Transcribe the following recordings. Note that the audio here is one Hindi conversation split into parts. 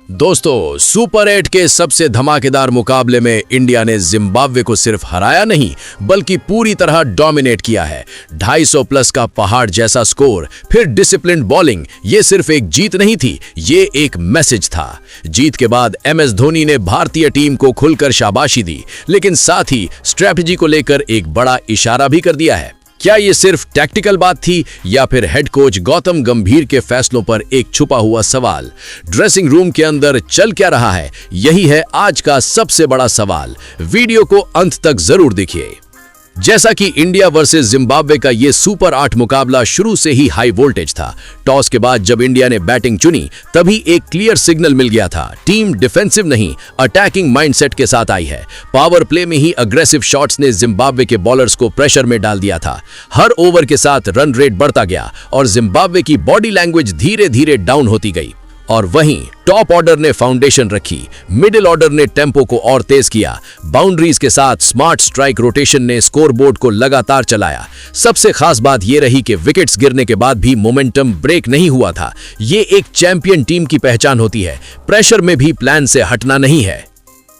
दोस्तों, सुपर 8 के सबसे धमाकेदार मुकाबले में इंडिया ने जिम्बाब्वे को सिर्फ हराया नहीं बल्कि पूरी तरह डोमिनेट किया है। 250 प्लस का पहाड़ जैसा स्कोर, फिर डिसिप्लिन्ड बॉलिंग। ये सिर्फ एक जीत नहीं थी, ये एक मैसेज था। जीत के बाद MS धोनी ने भारतीय टीम को खुलकर शाबाशी दी, लेकिन साथ ही स्ट्रैटेजी को लेकर एक बड़ा इशारा भी कर दिया है। क्या ये सिर्फ टैक्टिकल बात थी या फिर हेड कोच गौतम गंभीर के फैसलों पर एक छुपा हुआ सवाल? ड्रेसिंग रूम के अंदर चल क्या रहा है, यही है आज का सबसे बड़ा सवाल। वीडियो को अंत तक जरूर देखिए। जैसा कि इंडिया वर्सेस जिम्बाब्वे का ये सुपर 8 मुकाबला शुरू से ही हाई वोल्टेज था। टॉस के बाद जब इंडिया ने बैटिंग चुनी तभी एक क्लियर सिग्नल मिल गया था। टीम डिफेंसिव नहीं, अटैकिंग माइंडसेट के साथ आई है। पावर प्ले में ही अग्रेसिव शॉट्स ने जिम्बाब्वे के बॉलर्स को प्रेशर में डाल दिया था। हर ओवर के साथ रन रेट बढ़ता गया और जिम्बाब्वे की बॉडी लैंग्वेज धीरे धीरे डाउन होती गई। और वहीं टॉप ऑर्डर ने फाउंडेशन रखी, मिडिल ऑर्डर ने टेम्पो को और तेज किया। बाउंड्रीज के साथ स्मार्ट स्ट्राइक रोटेशन ने स्कोरबोर्ड को लगातार चलाया। सबसे खास बात यह रही कि विकेट्स गिरने के बाद भी मोमेंटम ब्रेक नहीं हुआ था। ये एक चैंपियन टीम की पहचान होती है, प्रेशर में भी प्लान से हटना नहीं है।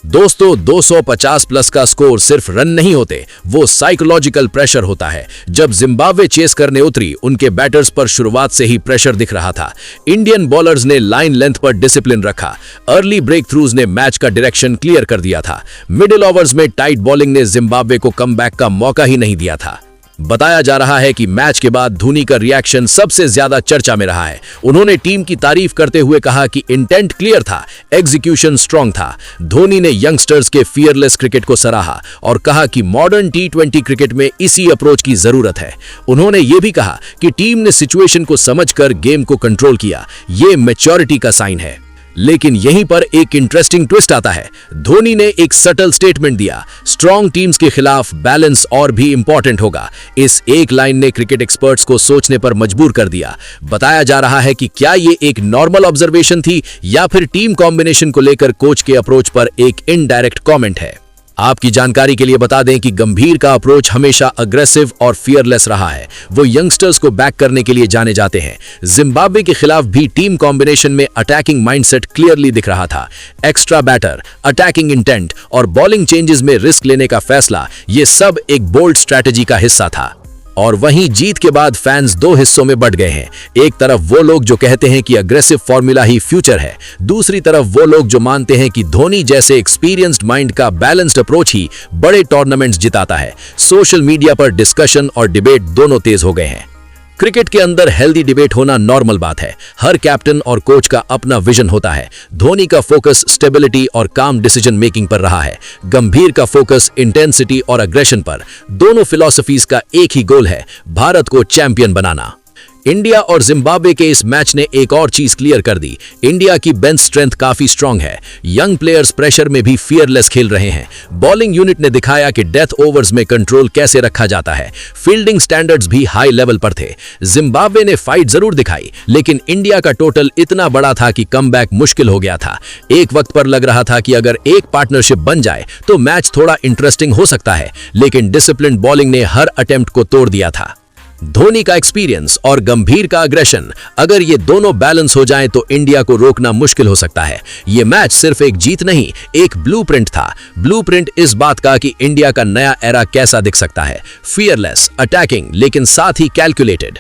दोस्तों, 250 प्लस का स्कोर सिर्फ रन नहीं होते, वो साइकोलॉजिकल प्रेशर होता है। जब जिम्बाब्वे चेस करने उतरी, उनके बैटर्स पर शुरुआत से ही प्रेशर दिख रहा था। इंडियन बॉलर्स ने लाइन लेंथ पर डिसिप्लिन रखा। अर्ली ब्रेक थ्रूज ने मैच का डायरेक्शन क्लियर कर दिया था। मिडिल ओवर्स में टाइट बॉलिंग ने जिम्बाब्वे को कमबैक का मौका ही नहीं दिया था। बताया जा रहा है कि मैच के बाद धोनी का रिएक्शन सबसे ज्यादा चर्चा में रहा है। उन्होंने टीम की तारीफ करते हुए कहा कि इंटेंट क्लियर था, एग्जीक्यूशन स्ट्रांग था। धोनी ने यंगस्टर्स के फियरलेस क्रिकेट को सराहा और कहा कि मॉडर्न T20 क्रिकेट में इसी अप्रोच की जरूरत है। उन्होंने ये भी कहा कि टीम ने सिचुएशन को समझकर गेम को कंट्रोल किया, ये मैच्योरिटी का साइन है। लेकिन यहीं पर एक इंटरेस्टिंग ट्विस्ट आता है। धोनी ने एक सटल स्टेटमेंट दिया, स्ट्रॉन्ग टीम्स के खिलाफ बैलेंस और भी इंपॉर्टेंट होगा। इस एक लाइन ने क्रिकेट एक्सपर्ट्स को सोचने पर मजबूर कर दिया। बताया जा रहा है कि क्या ये एक नॉर्मल ऑब्जर्वेशन थी या फिर टीम कॉम्बिनेशन को लेकर कोच के अप्रोच पर एक इनडायरेक्ट कमेंट है। आपकी जानकारी के लिए बता दें कि गंभीर का अप्रोच हमेशा अग्रेसिव और फियरलेस रहा है। वो यंगस्टर्स को बैक करने के लिए जाने जाते हैं। जिम्बाब्वे के खिलाफ भी टीम कॉम्बिनेशन में अटैकिंग माइंडसेट क्लियरली दिख रहा था। एक्स्ट्रा बैटर, अटैकिंग इंटेंट और बॉलिंग चेंजेस में रिस्क लेने का फैसला, ये सब एक बोल्ड स्ट्रैटेजी का हिस्सा था। और वहीं जीत के बाद फैंस दो हिस्सों में बट गए हैं। एक तरफ वो लोग जो कहते हैं कि अग्रेसिव फॉर्मूला ही फ्यूचर है, दूसरी तरफ वो लोग जो मानते हैं कि धोनी जैसे एक्सपीरियंस्ड माइंड का बैलेंस्ड अप्रोच ही बड़े टूर्नामेंट्स जिताता है। सोशल मीडिया पर डिस्कशन और डिबेट दोनों तेज हो गए हैं। क्रिकेट के अंदर हेल्दी डिबेट होना नॉर्मल बात है। हर कैप्टन और कोच का अपना विजन होता है। धोनी का फोकस स्टेबिलिटी और काम डिसीजन मेकिंग पर रहा है। गंभीर का फोकस इंटेंसिटी और अग्रेशन पर। दोनों फिलॉसफीज का एक ही गोल है, भारत को चैंपियन बनाना। इंडिया और जिम्बाब्वे के इस मैच ने एक और चीज क्लियर कर दी। इंडिया की बेंच स्ट्रेंथ काफी स्ट्रांग है। यंग प्लेयर्स प्रेशर में भी फियरलेस खेल रहे हैं। बॉलिंग यूनिट ने दिखाया कि डेथ ओवर्स में कंट्रोल कैसे रखा जाता है। फील्डिंग स्टैंडर्ड्स भी हाई लेवल पर थे। जिम्बाब्वे ने फाइट जरूर दिखाई, लेकिन इंडिया का टोटल इतना बड़ा था कि कमबैक मुश्किल हो गया था। एक वक्त पर लग रहा था कि अगर एक पार्टनरशिप बन जाए तो मैच थोड़ा इंटरेस्टिंग हो सकता है, लेकिन डिसिप्लिन्ड बॉलिंग ने हर अटेम्प्ट को तोड़ दिया था। धोनी का एक्सपीरियंस और गंभीर का अग्रेशन, अगर ये दोनों बैलेंस हो जाएं तो इंडिया को रोकना मुश्किल हो सकता है। ये मैच सिर्फ एक जीत नहीं, एक ब्लूप्रिंट था। ब्लूप्रिंट इस बात का कि इंडिया का नया एरा कैसा दिख सकता है। फियरलेस, अटैकिंग, लेकिन साथ ही कैलकुलेटेड।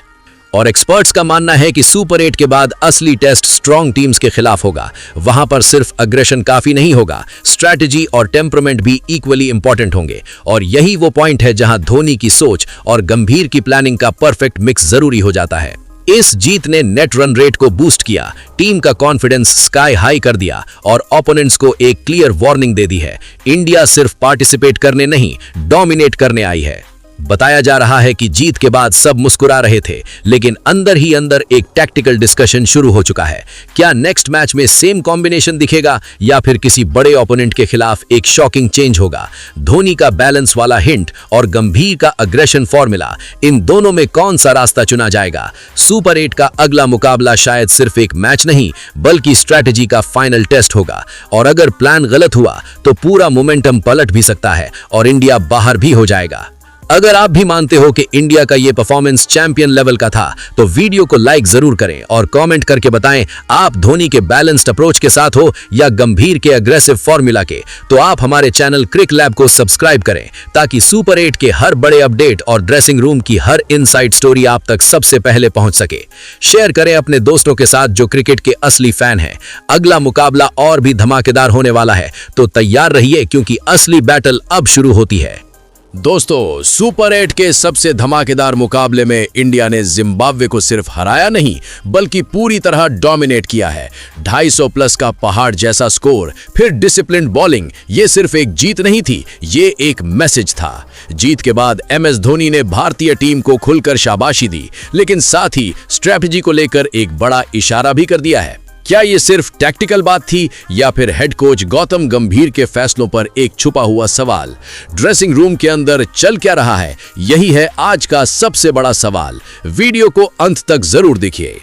और एक्सपर्ट्स का मानना है कि सुपर 8 के बाद असली टेस्ट स्ट्रॉन्ग टीम्स के खिलाफ होगा। वहां पर सिर्फ अग्रेशन काफी नहीं होगा, स्ट्रैटेजी और टेम्परामेंट भी इक्वली इंपॉर्टेंट होंगे। और यही वो पॉइंट है जहां धोनी की सोच और गंभीर की प्लानिंग का परफेक्ट मिक्स जरूरी हो जाता है। इस जीत ने नेट रन रेट को बूस्ट किया, टीम का कॉन्फिडेंस स्काई हाई कर दिया और ओपोनेंट्स को एक क्लियर वार्निंग दे दी है। इंडिया सिर्फ पार्टिसिपेट करने नहीं, डोमिनेट करने आई है। बताया जा रहा है कि जीत के बाद सब मुस्कुरा रहे थे, लेकिन अंदर ही अंदर एक टैक्टिकल डिस्कशन शुरू हो चुका है। क्या नेक्स्ट मैच में सेम कॉम्बिनेशन दिखेगा या फिर किसी बड़े ओपोनेंट के खिलाफ एक शॉकिंग चेंज होगा? धोनी का बैलेंस वाला हिंट और गंभीर का अग्रेशन फॉर्मूला, इन दोनों में कौन सा रास्ता चुना जाएगा? सुपर 8 का अगला मुकाबला शायद सिर्फ एक मैच नहीं बल्कि स्ट्रैटेजी का फाइनल टेस्ट होगा। और अगर प्लान गलत हुआ तो पूरा मोमेंटम पलट भी सकता है और इंडिया बाहर भी हो जाएगा। अगर आप भी मानते हो कि इंडिया का ये परफॉर्मेंस चैंपियन लेवल का था तो वीडियो को लाइक जरूर करें और कमेंट करके बताएं आप धोनी के बैलेंस्ड अप्रोच के साथ हो या गंभीर के अग्रेसिव फॉर्मूला के। तो आप हमारे चैनल क्रिक लैब को सब्सक्राइब करें ताकि सुपर 8 के हर बड़े अपडेट और ड्रेसिंग रूम की हर इनसाइड स्टोरी आप तक सबसे पहले पहुंच सके। शेयर करें अपने दोस्तों के साथ जो क्रिकेट के असली फैन हैं। अगला मुकाबला और भी धमाकेदार होने वाला है तो तैयार रहिए क्योंकि असली बैटल अब शुरू होती है। दोस्तों, सुपर 8 के सबसे धमाकेदार मुकाबले में इंडिया ने जिम्बाब्वे को सिर्फ हराया नहीं बल्कि पूरी तरह डोमिनेट किया है। 250 प्लस का पहाड़ जैसा स्कोर, फिर डिसिप्लिन्ड बॉलिंग, ये सिर्फ एक जीत नहीं थी, ये एक मैसेज था। जीत के बाद MS धोनी ने भारतीय टीम को खुलकर शाबाशी दी, लेकिन साथ ही स्ट्रैटेजी को लेकर एक बड़ा इशारा भी कर दिया है। क्या ये सिर्फ टैक्टिकल बात थी या फिर हेड कोच गौतम गंभीर के फैसलों पर एक छुपा हुआ सवाल? ड्रेसिंग रूम के अंदर चल क्या रहा है, यही है आज का सबसे बड़ा सवाल। वीडियो को अंत तक जरूर देखिए।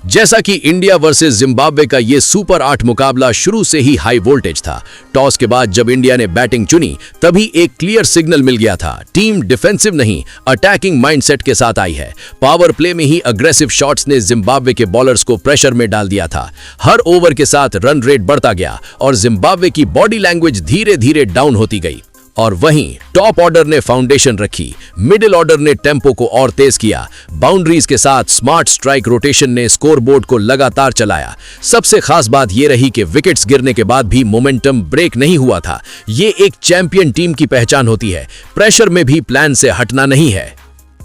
जैसा कि इंडिया वर्सेस जिम्बाब्वे का ये सुपर 8 मुकाबला शुरू से ही हाई वोल्टेज था। टॉस के बाद जब इंडिया ने बैटिंग चुनी तभी एक क्लियर सिग्नल मिल गया था, टीम डिफेंसिव नहीं अटैकिंग माइंडसेट के साथ आई है। पावर प्ले में ही अग्रेसिव शॉट्स ने जिम्बाब्वे के बॉलर्स को प्रेशर में डाल दिया था। हर ओवर के साथ रन रेट बढ़ता गया और जिम्बाब्वे की बॉडी लैंग्वेज धीरे धीरे डाउन होती गई। और वहीं टॉप ऑर्डर ने फाउंडेशन रखी, मिडिल ऑर्डर ने टेम्पो को और तेज किया, बाउंड्रीज के साथ स्मार्ट स्ट्राइक रोटेशन ने स्कोरबोर्ड को लगातार चलाया। सबसे खास बात यह रही कि विकेट्स गिरने के बाद भी मोमेंटम ब्रेक नहीं हुआ था। ये एक चैंपियन टीम की पहचान होती है, प्रेशर में भी प्लान से हटना नहीं है।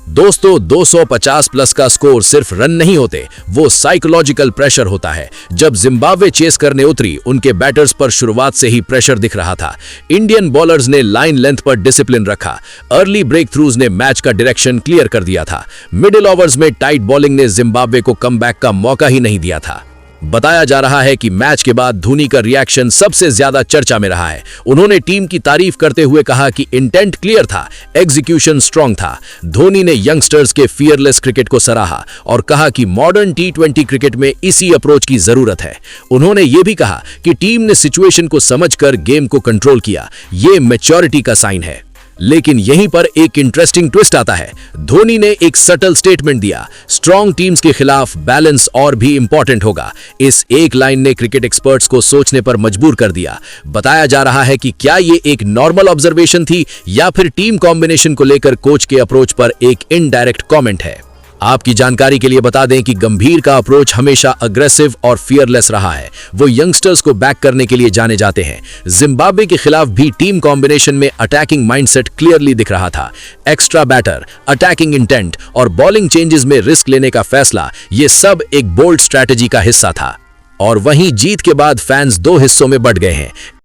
दोस्तों, 250 प्लस का स्कोर सिर्फ रन नहीं होते, वो साइकोलॉजिकल प्रेशर होता है। जब जिम्बाब्वे चेस करने उतरी उनके बैटर्स पर शुरुआत से ही प्रेशर दिख रहा था। इंडियन बॉलर्स ने लाइन लेंथ पर डिसिप्लिन रखा, अर्ली ब्रेक थ्रूज ने मैच का डायरेक्शन क्लियर कर दिया था। मिडिल ओवर्स में टाइट बॉलिंग ने जिम्बाब्वे को कमबैक का मौका ही नहीं दिया था। बताया जा रहा है कि मैच के बाद धोनी का रिएक्शन सबसे ज्यादा चर्चा में रहा है। उन्होंने टीम की तारीफ करते हुए कहा कि इंटेंट क्लियर था, एग्जीक्यूशन स्ट्रांग था। धोनी ने यंगस्टर्स के फियरलेस क्रिकेट को सराहा और कहा कि मॉडर्न T20 क्रिकेट में इसी अप्रोच की जरूरत है। उन्होंने ये भी कहा कि टीम ने सिचुएशन को समझकर गेम को कंट्रोल किया, ये मैच्योरिटी का साइन है। लेकिन यहीं पर एक इंटरेस्टिंग ट्विस्ट आता है। धोनी ने एक सटल स्टेटमेंट दिया, स्ट्रॉन्ग टीम्स के खिलाफ बैलेंस और भी इंपॉर्टेंट होगा। इस एक लाइन ने क्रिकेट एक्सपर्ट्स को सोचने पर मजबूर कर दिया। बताया जा रहा है कि क्या ये एक नॉर्मल ऑब्जर्वेशन थी या फिर टीम कॉम्बिनेशन को लेकर कोच के अप्रोच पर एक इनडायरेक्ट कमेंट है। आपकी जानकारी के लिए बता दें कि गंभीर का अप्रोच हमेशा अग्रेसिव और फियरलेस रहा है। वो यंगस्टर्स को बैक करने के लिए जाने जाते हैं। जिम्बाब्वे के खिलाफ भी टीम कॉम्बिनेशन में अटैकिंग माइंडसेट क्लियरली दिख रहा था। एक्स्ट्रा बैटर, अटैकिंग इंटेंट और बॉलिंग चेंजेस में रिस्क लेने का फैसला, ये सब एक बोल्ड स्ट्रैटेजी का हिस्सा था। और वहीं जीत के बाद फैंस दो हिस्सों में बंट गए हैं।